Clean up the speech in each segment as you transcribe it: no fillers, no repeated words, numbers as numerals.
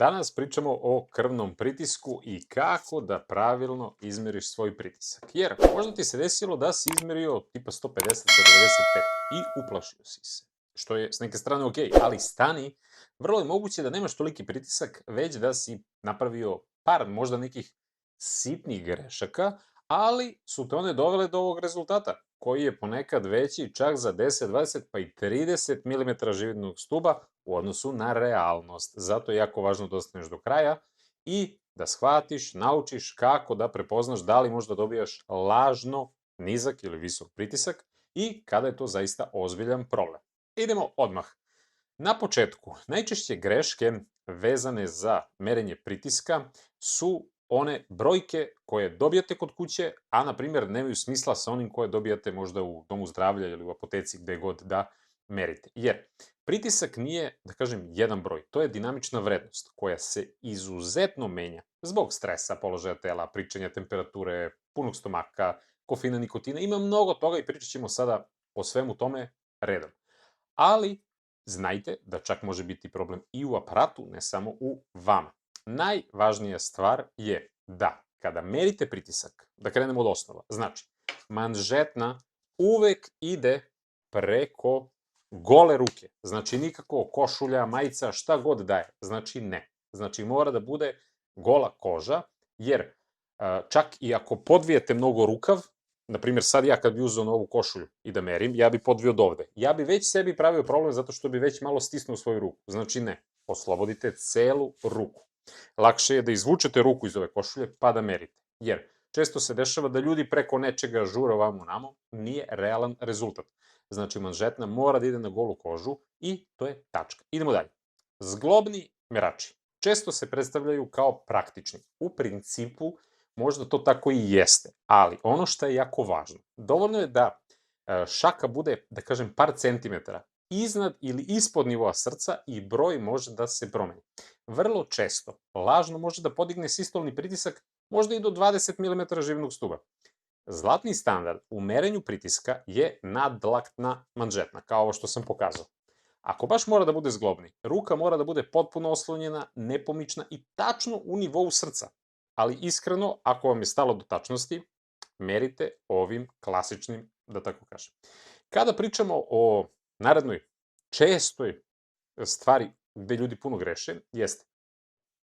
Danas pričamo o krvnom pritisku i kako da pravilno izmeriš svoj pritisak. Jer možda ti se desilo da si izmerio tipa 150 sa 95 i uplašio si se. Što je s neke strane ok, ali stani, vrlo je moguće da nemaš toliki pritisak, već da si napravio par možda nekih sitnih grešaka, ali su te one dovele do ovog rezultata, koji je ponekad veći čak za 10, 20 pa i 30 mm živinog stuba u odnosu na realnost. Zato je jako važno da ostaneš do kraja i da shvatiš, naučiš kako da prepoznaš da li možda dobijaš lažno nizak ili visok pritisak i kada je to zaista ozbiljan problem. Idemo odmah. Na početku, najčešće greške vezane za merenje pritiska su one brojke koje dobijate kod kuće, a na primjer nemaju smisla sa onim koje dobijate možda u domu zdravlja ili u apoteci gde god da merite. Jer pritisak nije, da kažem, jedan broj. To je dinamična vrednost koja se izuzetno menja zbog stresa, položaja tela, pričanja temperature, punog stomaka, kofeina, nikotina. Ima mnogo toga i pričat ćemo sada o svemu tome redom. Ali znajte da čak može biti problem i u aparatu, ne samo u vama. Najvažnija stvar je da kada merite pritisak, da krenemo od osnova, znači manžetna uvek ide preko gole ruke, znači nikako košulja, majica, šta god daje, znači ne. Znači mora da bude gola koža, jer čak i ako podvijete mnogo rukav, na primjer sad ja kad bi uzeo novu košulju i da merim, ja bi podvio od ovde. Ja bi već sebi pravio problem zato što bi već malo stisnuo svoju ruku. Znači ne, oslobodite celu ruku. Lakše je da izvučete ruku iz ove košulje pa da merite. Jer često se dešava da ljudi preko nečega žure ovamo namo, nije realan rezultat. Znači manžetna mora da ide na golu kožu i to je tačka. Idemo dalje. Zglobni merači često se predstavljaju kao praktični. U principu možda to tako i jeste, ali ono što je jako važno, dovoljno je da šaka bude, da kažem, par centimetara iznad ili ispod nivoa srca i broj može da se promeni. Vrlo često lažno može da podigne sistolni pritisak možda i do 20 mm živnog stuba. Zlatni standard u merenju pritiska je nadlaktna manžetna, kao ovo što sam pokazao. Ako baš mora da bude zglobni, ruka mora da bude potpuno oslonjena, nepomična i tačno u nivou srca. Ali iskreno, ako vam je stalo do tačnosti, merite ovim klasičnim, da tako kažem. Kada pričamo o narednoj čestoj stvari gde ljudi puno greše, jeste,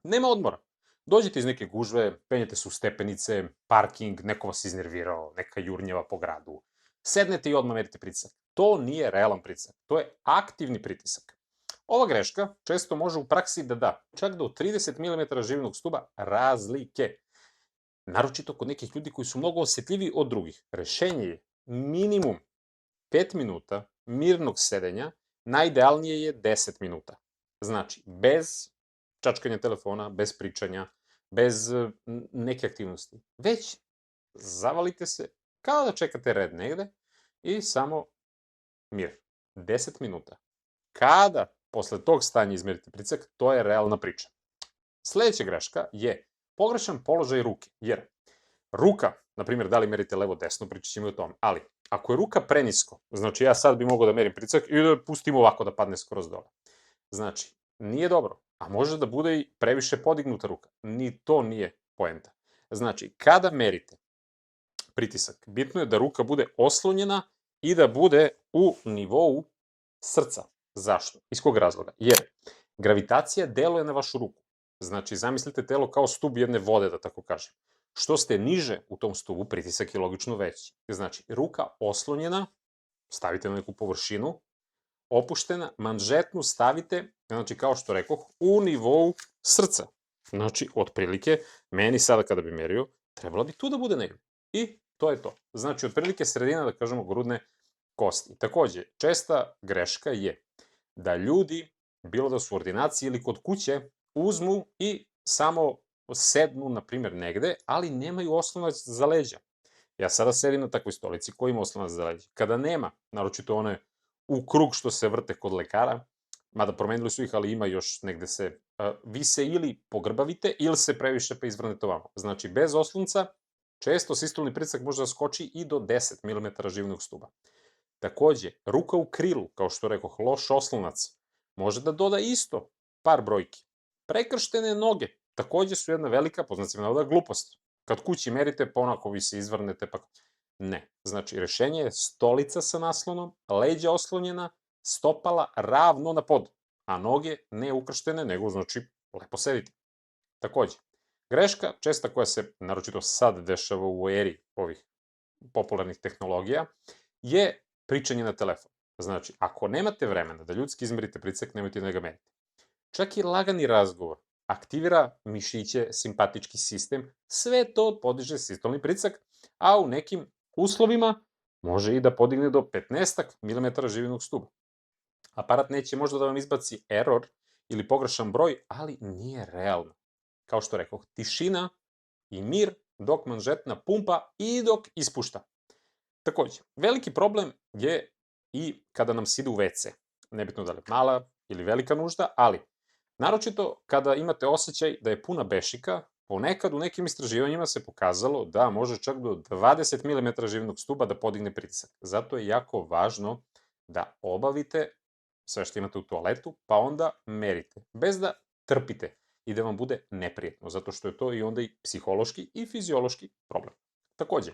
nema odmora. Dođete iz neke gužve, penjete se u stepenice, parking, neko vas iznervirao, neka jurnjeva po gradu. Sednete i odmah merite pritisak. To nije realan pritisak, to je aktivni pritisak. Ova greška često može u praksi da da čak do 30 mm živnog stuba razlike. Naročito kod nekih ljudi koji su mnogo osetljiviji od drugih. Rešenje je minimum 5 minuta mirnog sedenja, najidealnije je 10 minuta. Znači, bez čačkanja telefona, bez pričanja, bez neke aktivnosti. Već zavalite se kao da čekate red negde i samo mir. 10 minuta. Kada posle tog stanja izmerite pritisak, to je realna priča. Sledeća greška je pogrešan položaj ruke, jer ruka, na primjer, da li merite levo-desno, pričat ćemo o tome, ali ako je ruka prenisko, znači ja sad bi mogao da merim pritisak i da pustim ovako da padne skroz dole. Znači, nije dobro, a može da bude i previše podignuta ruka. Ni to nije poenta. Znači, kada merite pritisak, bitno je da ruka bude oslonjena i da bude u nivou srca. Zašto? Iz kog razloga? Jer gravitacija deluje na vašu ruku. Znači, zamislite telo kao stub jedne vode, da tako kažem. Što ste niže u tom stubu, pritisak je logično veći. Znači, ruka oslonjena, stavite na neku površinu, opuštena, manžetnu stavite, znači, kao što rekoh, u nivou srca. Znači, otprilike, meni sada kada bi merio, trebalo bi tu da bude negde. I to je to. Znači, otprilike sredina, da kažemo, grudne kosti. Takođe, česta greška je da ljudi, bilo da su u ordinaciji ili kod kuće, uzmu i samo sednu, na primjer, negde, ali nemaju oslonac za leđa. Ja sada sedim na takvoj stolici koja ima oslonac za leđa. Kada nema, naročito one u krug što se vrte kod lekara, mada promenili su ih, ali ima još negde se, vi se ili pogrbavite ili se previše pa izvrnete ovamo. Znači, bez oslonca, često sistolni pritisak može da skoči i do 10 mm živnog stuba. Takođe, ruka u krilu, kao što rekoh, loš oslonac, može da doda isto par brojki. Prekrštene noge takođe su jedna velika, po znacima navoda, glupost. Kad kući merite, pa onako vi se izvrnete, pa... Ne. Znači, rešenje je stolica sa naslonom, leđa oslonjena, stopala ravno na podu, a noge ne ukrštene, nego, znači, lepo sedite. Takođe, greška, česta koja se, naročito sad, dešava u eri ovih popularnih tehnologija, je pričanje na telefon. Znači, ako nemate vremena da ljudski izmerite pritisak, nemojte da ga merite. Čak i lagani razgovor aktivira mišiće, simpatički sistem, sve to podiže sistolni pritisak, a u nekim uslovima može i da podigne do 15 mm živinog stuba. Aparat neće možda da vam izbaci error ili pogrešan broj, ali nije realno. Kao što rekoh, tišina i mir dok manžetna pumpa i dok ispušta. Takođe, veliki problem je i kada nam se ide u WC. Nebitno da li je mala ili velika nužda, ali naročito kada imate osjećaj da je puna bešika, ponekad u nekim istraživanjima se pokazalo da može čak do 20 mm živnog stuba da podigne pritisak. Zato je jako važno da obavite sve što imate u toaletu, pa onda merite, bez da trpite i da vam bude neprijetno, zato što je to i onda i psihološki i fiziološki problem. Takođe,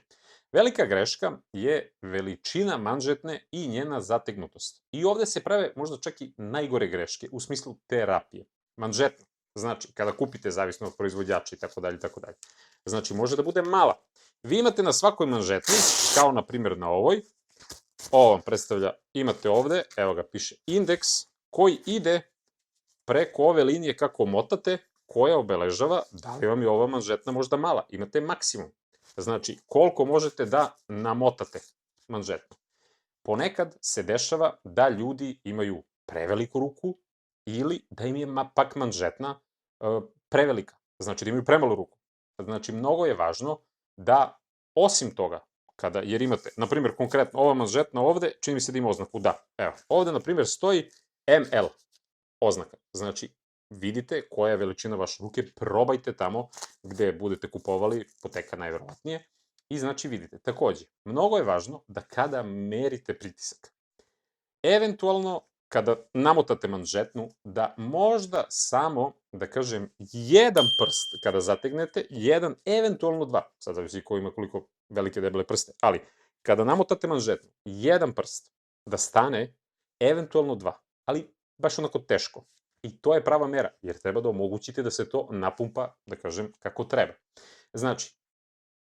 velika greška je veličina manžetne i njena zategnutost. I ovde se prave možda čak i najgore greške u smislu terapije. Manžetna, znači kada kupite zavisno od proizvođača i tako dalje, tako dalje. Znači može da bude mala. Vi imate na svakoj manžetni, kao na primjer na ovoj, ovo vam predstavlja, imate ovde, evo ga piše indeks, koji ide preko ove linije kako motate, koja obeležava da li vam je ova manžetna možda mala. Imate maksimum. Znači, koliko možete da namotate manžetnu. Ponekad se dešava da ljudi imaju preveliku ruku ili da im je pak manžetna prevelika. Znači, da imaju premalu ruku. Znači, mnogo je važno da, osim toga, jer imate, na primjer, konkretno, ova manžetna ovde, čini mi se da ima oznaku, da, evo, ovde, na primjer, stoji ML oznaka. Znači, vidite koja je veličina vaše ruke, probajte tamo gde budete kupovali, Apoteka najverovatnije, i znači vidite. Takođe, mnogo je važno da kada merite pritisak, eventualno kada namotate manžetnu, da možda samo, da kažem, jedan prst kada zategnete, jedan, eventualno dva, sad zavisi ko ima koliko velike debele prste, ali kada namotate manžetnu, jedan prst da stane, eventualno dva, ali baš onako teško. I to je prava mera, jer treba da omogućite da se to napumpa, da kažem, kako treba. Znači,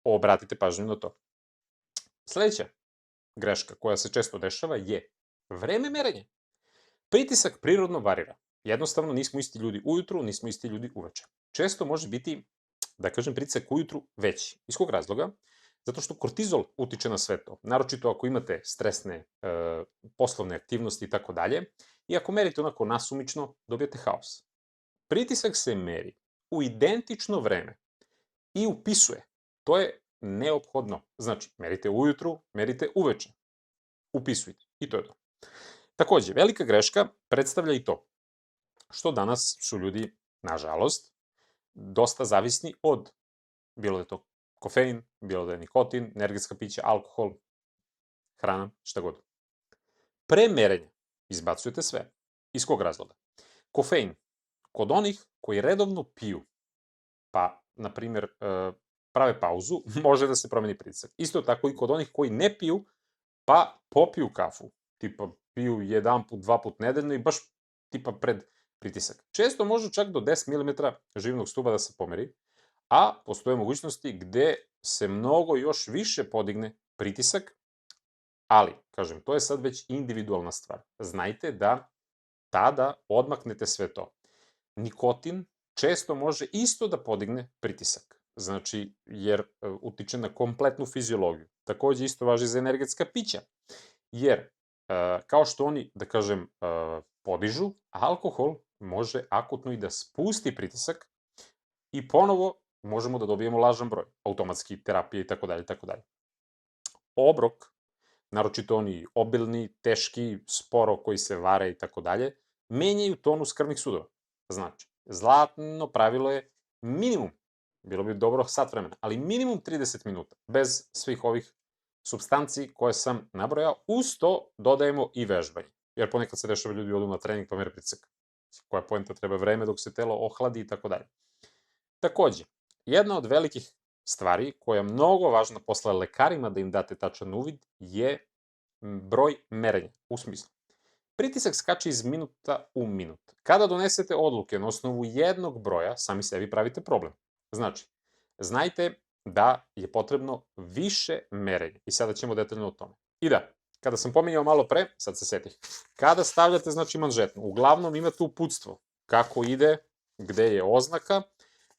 obratite pažnju na to. Sledeća greška koja se često dešava je vreme merenja. Pritisak prirodno varira. Jednostavno, nismo isti ljudi ujutru, nismo isti ljudi uveče. Često može biti, da kažem, pritisak ujutru veći. Iz kog razloga? Zato što kortizol utiče na sve to. Naročito ako imate stresne poslovne aktivnosti i tako dalje. I ako merite onako nasumično, dobijate haos. Pritisak se meri u identično vreme i upisuje. To je neophodno. Znači, merite ujutru, merite uveče. Upisujte. I to je to. Takođe, velika greška predstavlja i to što danas su ljudi, nažalost, dosta zavisni od, bilo da je to kofein, bilo da je nikotin, energetska pića, alkohol, hrana, šta god. Pre merenja izbacujete sve. Iz kog razloga? Kofein, kod onih koji redovno piju, pa, na primjer, prave pauzu, može da se promeni pritisak. Isto tako i kod onih koji ne piju, pa popiju kafu, tipa piju jedan put, dva put nedeljno i baš tipa pred pritisak. Često može čak do 10 mm živnog stuba da se pomeri, a postoje mogućnosti gde se mnogo još više podigne pritisak, ali, kažem, to je sad već individualna stvar. Znajte da tada odmaknete sve to. Nikotin često može isto da podigne pritisak. Znači, jer utiče na kompletnu fiziologiju. Takođe isto važi za energetska pića. Jer, kao što oni, da kažem, podižu, alkohol može akutno i da spusti pritisak i ponovo možemo da dobijemo lažan broj, automatski terapije i tako dalje, tako dalje. Obrok, naročito oni obilni, teški, sporo koji se vare i tako dalje, menjaju tonus krvnih sudova. Znači, zlatno pravilo je minimum, bilo bi dobro sat vremena, ali minimum 30 minuta, bez svih ovih supstanci koje sam nabrojao. Uz to dodajemo i vežbanje, jer ponekad se dešava ljudi odu na trening pa mere pritisak. koja poenta, treba vreme dok se telo ohladi i tako dalje. Takođe, jedna od velikih stvari koja je mnogo važna posle lekarima da im date tačan uvid je broj merenja, u smislu. Pritisak skače iz minuta u minut. Kada donesete odluke na osnovu jednog broja, sami sebi pravite problem. Znači, znajte da je potrebno više merenja. I sada ćemo detaljno o tome. I da, kada sam pominjao malo pre, sad se setih, kada stavljate, znači, manžetnu, uglavnom imate uputstvo kako ide, gde je oznaka,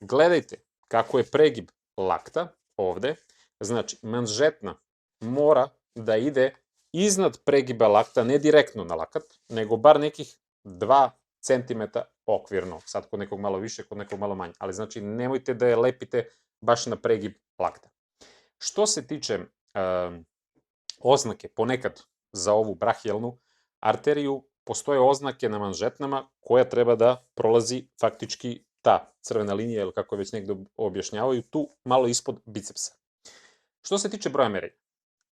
gledajte kako je pregib lakta ovde, znači, manžetna mora da ide iznad pregiba lakta, ne direktno na lakat, nego bar nekih 2 cm okvirno. Sad kod nekog malo više, kod nekog malo manje. Ali znači nemojte da je lepite baš na pregib lakta. Što se tiče oznake, ponekad za ovu brahijalnu arteriju, postoje oznake na manžetnama koja treba da prolazi faktički ta crvena linija, ili kako je već negde objašnjavaju, tu malo ispod bicepsa. Što se tiče broja merenja,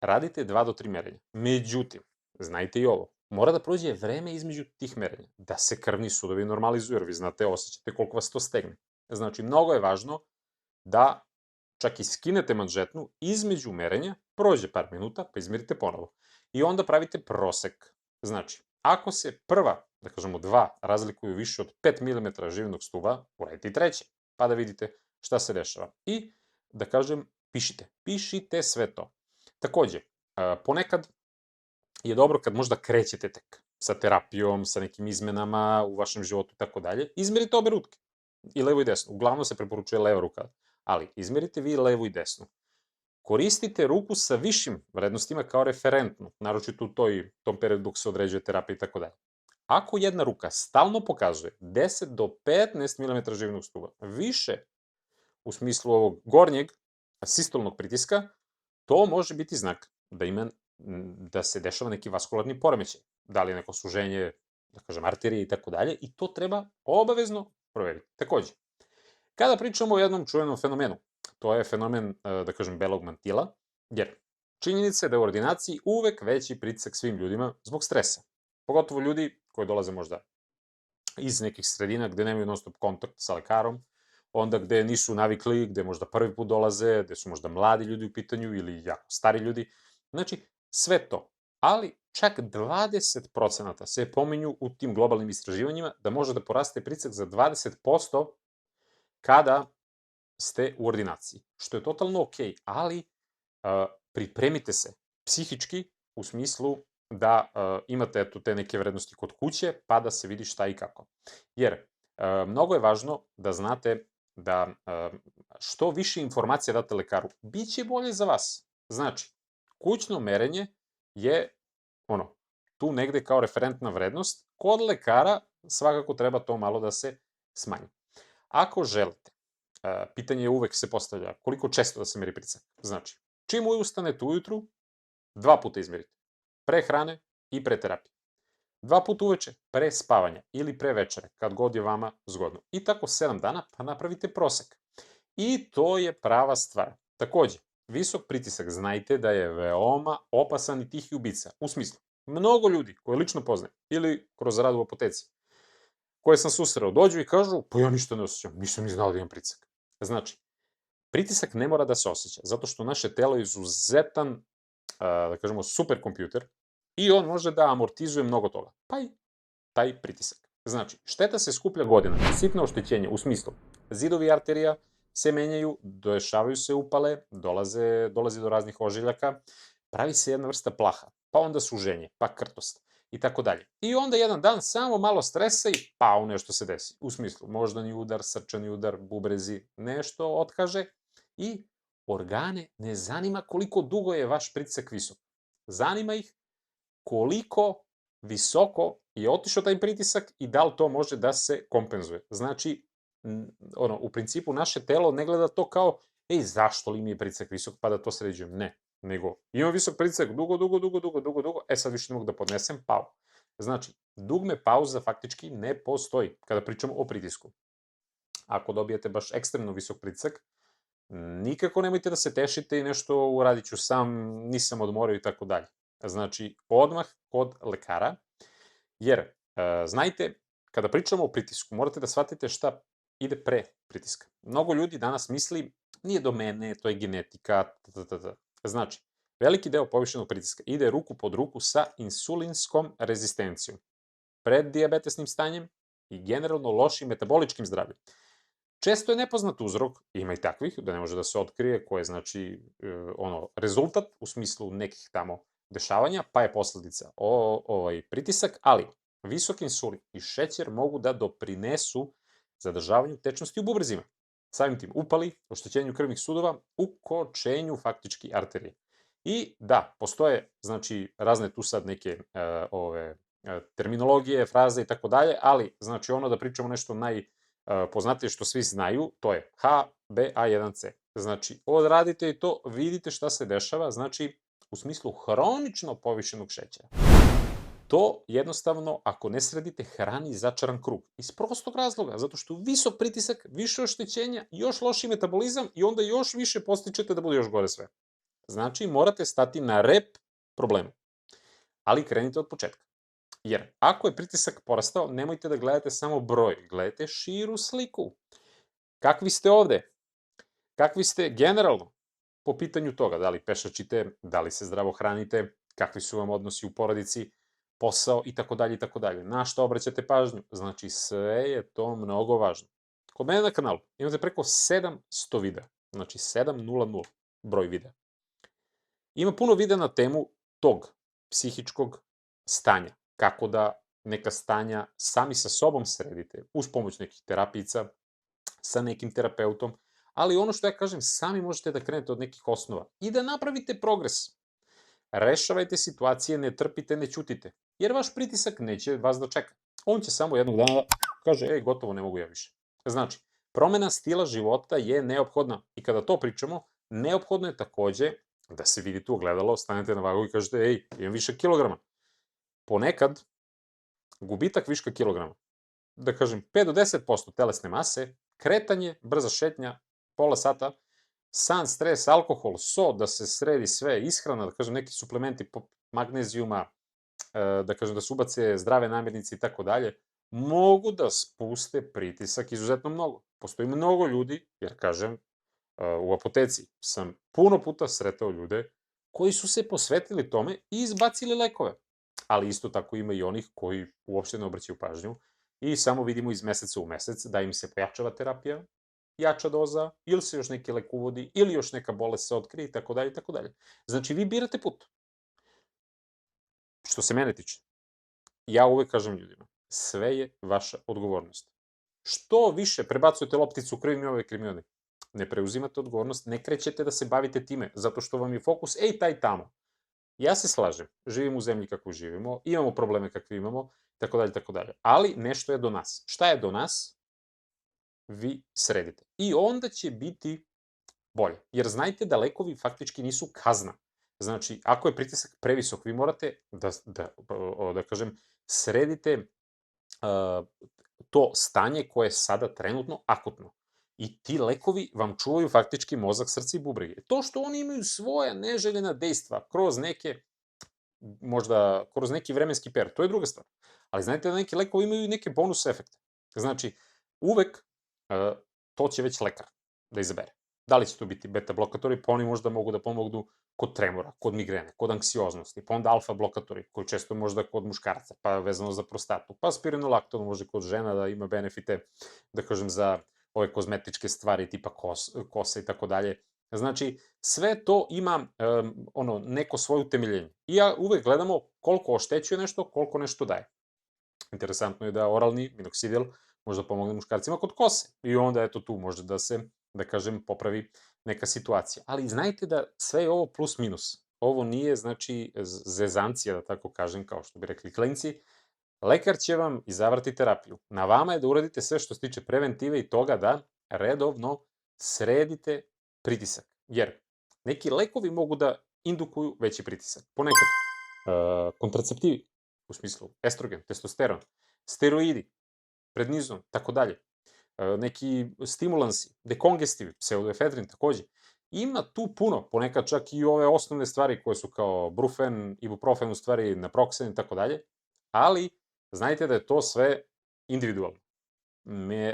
radite 2 do 3 merenja. Međutim, znajte i ovo, mora da prođe vreme između tih merenja, da se krvni sudovi normalizuju, jer vi znate, osjećate koliko vas to stegne. Znači, mnogo je važno da čak i skinete manžetnu između merenja, prođe par minuta, pa izmerite ponovo. I onda pravite prosek. Znači, ako se prva, da kažemo 2, razlikuju više od 5 mm živnog stuba, uradite i treće, pa da vidite šta se dešava. I, da kažem, pišite sve to. Takođe, ponekad je dobro kad možda krećete tek sa terapijom, sa nekim izmenama u vašem životu i tako dalje, izmerite obe ruke, i levo i desno. Uglavnom se preporučuje leva ruka, ali izmerite vi levu i desnu. Koristite ruku sa višim vrednostima kao referentnu, naročito u tom periodu dok se određuje terapija i tako dalje. Ako jedna ruka stalno pokazuje 10 do 15 mm živnog stuba, više u smislu ovog gornjeg sistolnog pritiska, to može biti znak da se dešava neki vaskularni poremećaj. Da li je neko suženje, da kažem, arterije i tako dalje, i to treba obavezno proveriti. Takođe, kada pričamo o jednom čuvenom fenomenu, to je fenomen, da kažem, belog mantila, jer činjenica je da je u ordinaciji uvek veći pritisak svim ljudima zbog stresa. Pogotovo ljudi koji dolaze možda iz nekih sredina gde nemaju non stop kontakt sa lekarom, onda gde nisu navikli, gde možda prvi put dolaze, gde su možda mladi ljudi u pitanju ili jako stari ljudi. Znači, sve to. Ali čak 20% se pominju u tim globalnim istraživanjima da može da poraste pritisak za 20% kada ste u ordinaciji. Što je totalno okej, ali pripremite se psihički u smislu da imate te neke vrednosti kod kuće, pa da se vidi šta i kako. Jer mnogo je važno da znate da što više informacija date lekaru, bit će bolje za vas. Znači, kućno merenje je tu negde kao referentna vrednost. Kod lekara svakako treba to malo da se smanji. Ako želite, pitanje je uvek se postavlja koliko često da se meri pritisak. Znači, čim ustanete ujutru, 2 puta izmerite. Pre hrane i pre terapije. 2 puta uveče, pre spavanja ili pre večere, kad god je vama zgodno. I tako 7 dana, pa napravite prosek. I to je prava stvar. Takođe, visok pritisak, znajte da je veoma opasan i tihi ubica. U smislu, mnogo ljudi koje lično poznajem ili kroz rad u apoteci, koje sam susreo, dođu i kažu, pa ja ništa ne osjećam, nisam ni znao da imam pritisak. Znači, pritisak ne mora da se osjeća, zato što naše telo je izuzetan, da kažemo, superkompjuter i on može da amortizuje mnogo toga, pa i taj pritisak. Znači, šteta se skuplja godinama, sitno oštećenje, u smislu, zidovi arterija se menjaju, dešavaju se upale, dolazi do raznih ožiljaka, pravi se jedna vrsta plaha, pa onda suženje, pa krtost i tako dalje. I onda jedan dan samo malo stresa i pau, nešto se desi. U smislu, moždani udar, srčani udar, bubrezi, nešto otkaže i organe ne zanima koliko dugo je vaš pritisak visok. Zanima ih koliko visoko je otišao taj pritisak i da li to može da se kompenzuje. Znači, u principu naše telo ne gleda to kao, zašto li mi je pritisak visok pa da to sređujem. Ne, nego imam visok pritisak dugo, sad više ne mogu da podnesem, pau. Znači, dugme pauza faktički ne postoji kada pričamo o pritisku. Ako dobijete baš ekstremno visok pritisak, nikako nemojte da se tešite i nešto uradit ću sam, nisam odmorio i tako dalje. Znači, odmah kod lekara, jer znajte, kada pričamo o pritisku, morate da shvatite šta ide pre pritiska. Mnogo ljudi danas misli, nije do mene, to je genetika, Znači, veliki deo povišenog pritiska ide ruku pod ruku sa insulinskom rezistencijom, preddiabetesnim stanjem i generalno lošim metaboličkim zdravljem. Često je nepoznat uzrok, ima i takvih, da ne može da se otkrije, koje je, znači, rezultat u smislu nekih tamo dešavanja, pa je posledica pritisak, ali visok insulin i šećer mogu da doprinesu zadržavanju tečnosti u bubrezima. Samim tim upali, oštećenju krvnih sudova, ukočenju faktički arterije. I da, postoje, znači, razne tu sad neke terminologije, fraze i tako dalje, ali, znači, ono da pričamo nešto najpoznatije što svi znaju, to je HbA1c. Znači, odradite i to, vidite šta se dešava, znači, u smislu hronično povišenog šećera. To jednostavno, ako ne sredite, hrani začaran krug. Iz prostog razloga, zato što visok pritisak, više oštećenja, još loši metabolizam i onda još više postičete da bude još gore sve. Znači, morate stati na rep problemu. Ali krenite od početka. Jer ako je pritisak porastao, nemojte da gledate samo broj, gledajte širu sliku. Kakvi ste ovde? Kakvi ste generalno po pitanju toga? Da li pešačite, da li se zdravo hranite, kakvi su vam odnosi u porodici, posao i tako dalje i tako dalje. Na što obraćate pažnju? Znači, sve je to mnogo važno. Kod mene na kanalu imate preko 700 videa, znači 700 broj videa. Ima puno videa na temu tog psihičkog stanja, kako da neka stanja sami sa sobom sredite, uz pomoć nekih terapijica, sa nekim terapeutom, ali ono što ja kažem, sami možete da krenete od nekih osnova i da napravite progres. Rešavajte situacije, ne trpite, ne ćutite, jer vaš pritisak neće vas da čeka. On će samo jednog dana kaže, ej, gotovo, ne mogu ja više. Znači, promena stila života je neophodna i kada to pričamo, neophodno je takođe da se vidite u ogledalo, stanete na vagu i kažete, ej, imam više kilograma. Ponekad, gubitak viška kilograma, da kažem 5 do 10% telesne mase, kretanje, brza šetnja, pola sata, san, stres, alkohol, so, da se sredi sve, ishrana, da kažem neki suplementi magnezijuma, da kažem da se ubace zdrave namirnice i tako dalje, mogu da spuste pritisak izuzetno mnogo. Postoji mnogo ljudi, jer kažem, u apoteci sam puno puta sretao ljude koji su se posvetili tome i izbacili lekove. Ali isto tako ima i onih koji uopšte ne obraćaju pažnju i samo vidimo iz meseca u mesec da im se pojačava terapija, jača doza, ili se još neki lek uvodi, ili još neka bolest se otkrije i tako dalje i tako dalje. Znači, vi birate put. Što se mene tiče, ja uvek kažem ljudima, sve je vaša odgovornost. Što više prebacujete lopticu kriminalne kriminalne, ne preuzimate odgovornost, ne krećete da se bavite time, zato što vam je fokus, ej, taj tamo. Ja se slažem, živimo u zemlji kakvu živimo, imamo probleme kakve imamo, tako dalje, tako dalje. Ali nešto je do nas. Šta je do nas? Vi sredite. I onda će biti bolje. Jer znajte da lekovi faktički nisu kazna. Znači, ako je pritisak previsok, vi morate da kažem, sredite to stanje koje je sada trenutno akutno. I ti lekovi vam čuvaju faktički mozak, srce i bubrege. To što oni imaju svoja neželjena dejstva kroz neke, možda kroz neki vremenski period, to je druga stvar. Ali znajte da neki lekovi imaju neke bonus efekte. Znači, uvek to će već lekar da izabere. Da li će to biti beta blokatori, pa oni možda mogu da pomognu kod tremora, kod migrene, kod anksioznosti, pa onda alfa blokatori, koji često možda kod muškaraca, pa vezano za prostatu, pa spironolakton može kod žena da ima benefite, da kažem, za ove kozmetičke stvari tipa kose i tako dalje. Znači, sve to ima neko svoje utemeljenje. I ja uvek gledamo koliko oštećuje nešto, koliko nešto daje. Interesantno je da oralni minoksidil možda pomogne muškarcima kod kose. I onda, eto, tu može da se, da kažem, popravi neka situacija. Ali znajte da sve je ovo plus minus. Ovo nije, znači, zezancija, da tako kažem, kao što bi rekli klinci. Lekar će vam izabrati terapiju. Na vama je da uradite sve što se tiče preventive i toga da redovno sredite pritisak. Jer neki lekovi mogu da indukuju veći pritisak. Ponekad kontraceptivi, u smislu estrogen, testosteron, steroidi, prednizon, tako dalje, neki stimulansi, dekongestivi, pseudoefedrin takođe. Ima tu puno, ponekad čak i ove osnovne stvari koje su kao brufen, ibuprofen, u stvari naproxen i tako dalje, ali znajte da je to sve individualno.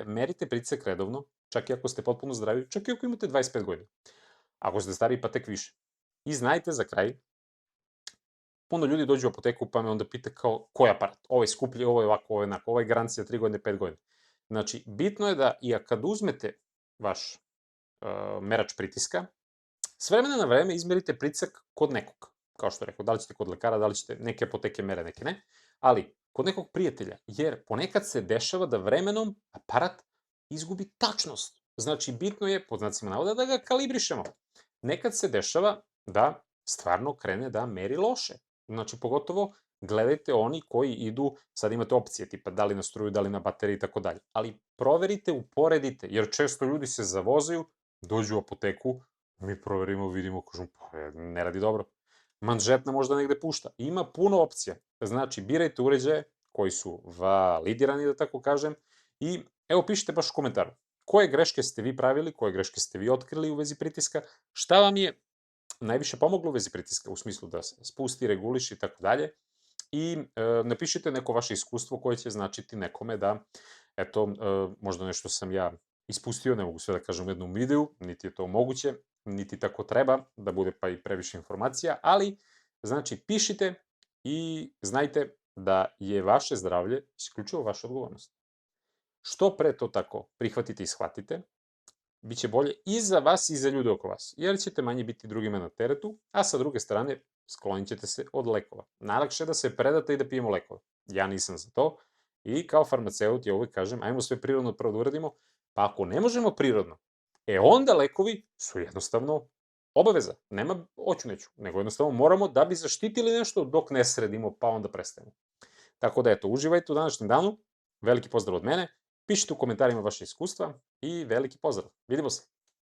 Merite pritisak redovno, čak i ako ste potpuno zdravi, čak i ako imate 25 godina. Ako ste stariji, pa tek više. I znajte za kraj, puno ljudi dođu u apoteku pa me onda pita kao koji aparat, ovo je skuplji, ovo je ovako, ovo je onako, ovo je garancija 3 godine, 5 godina. Znači, bitno je da i kad uzmete vaš merač pritiska, s vremena na vreme izmerite pritisak kod nekog. Kao što rekao, da li ćete kod lekara, da li ćete neke apoteke mere, neke ne, ali kod nekog prijatelja, jer ponekad se dešava da vremenom aparat izgubi tačnost. Znači, bitno je, pod znacima navoda, da ga kalibrišemo. Nekad se dešava da stvarno krene da meri loše. Znači, pogotovo gledajte oni koji idu, sad imate opcije, tipa da li na struju, da li na bateriji i tako dalje. Ali proverite, uporedite, jer često ljudi se zavozaju, dođu u apoteku, mi proverimo, vidimo, kažemo, pa ne radi dobro. Manžetna možda negde pušta. Ima puno opcija. Znači, birajte uređaje koji su validirani, da tako kažem, i evo pišite baš u komentaru. Koje greške ste vi pravili, koje greške ste vi otkrili u vezi pritiska, šta vam je najviše pomoglo u vezi pritiska, u smislu da se spusti, reguliši i tako dalje. I napišite neko vaše iskustvo koje će značiti nekome da, eto, možda nešto sam ja ispustio, ne mogu sve da kažem u jednom videu, niti je to moguće, niti tako treba, da bude pa i previše informacija, ali, znači, pišite i znajte da je vaše zdravlje isključivo vaša odgovornost. Što pre to tako prihvatite i shvatite, bit će bolje i za vas i za ljude oko vas, jer ćete manje biti drugima na teretu, a sa druge strane sklonit ćete se od lekova. Najlakše je da se predate i da pijemo lekove. Ja nisam za to i kao farmaceut ja uvek kažem, ajmo sve prirodno prvo da uradimo, pa ako ne možemo prirodno, onda lekovi su jednostavno obaveza. Nema hoću neću, nego jednostavno moramo da bi zaštitili nešto dok ne sredimo, pa onda prestajemo. Tako da eto, uživajte u današnjem danu, veliki pozdrav od mene, pišite u komentarima vaše iskustva i veliki pozdrav. Vidimo se!